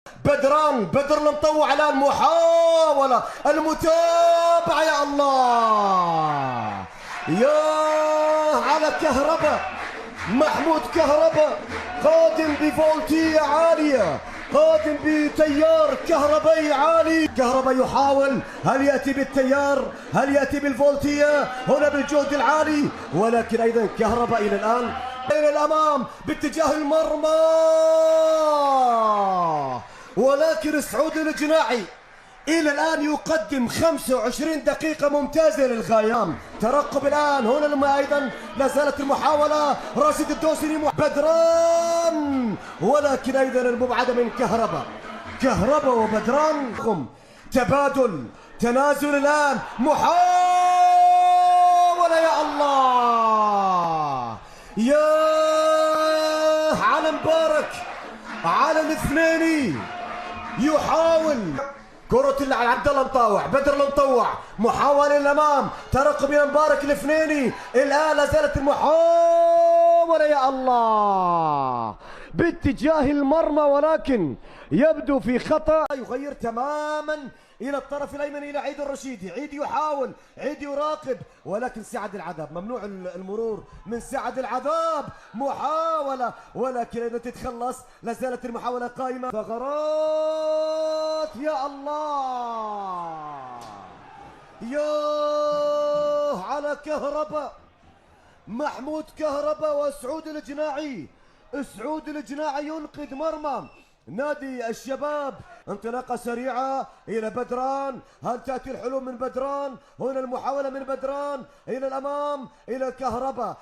بدر المطوع الآن محاولة المتابعة. يا الله يا على كهرباء، محمود كهرباء قادم بفولتية عالية، قادم بتيار كهربائي عالي. كهرباء يحاول، هل يأتي بالتيار، هل يأتي بالفولتية هنا بالجهد العالي، ولكن أيضا كهرباء إلى الآن إلى الأمام باتجاه المرمى، ولكن سعود الجناعي إلى الآن يقدم 25 دقيقة ممتازة للغاية. ترقب الآن هنا أيضا لا زالت المحاولة، راشد الدوسري بدران، ولكن أيضا المبعدة من كهرباء وبدران. تبادل تنازل الآن، محاولة. يا الله يا على مبارك، على الاثنين يحاول كرة عبد الله مطاوع، بدر المطوع محاولة للأمام، ترقب إلى مبارك الفنيني، الآن لا زالت المحاولة. يا الله باتجاه المرمى، ولكن يبدو في خطأ يغير تماما إلى الطرف الأيمن إلى عيد الرشيدي. عيد يحاول، عيد يراقب، ولكن سعد العذاب ممنوع المرور من سعد العذاب. محاولة ولكن إذا تتخلص، لا زالت المحاولة قائمة. ثغرات يا الله يا على كهرباء، محمود كهرباء وسعود الجناعي. سعود الجناعي ينقذ مرمى نادي الشباب. انطلاقة سريعة إلى بدران، هل تأتي الحلول من بدران؟ هنا المحاولة من بدران إلى الأمام إلى كهرباء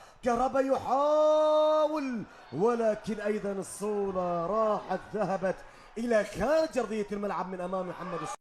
يحاول، ولكن أيضا الصولة راحت ذهبت إلى خارج أرضية الملعب من أمام محمد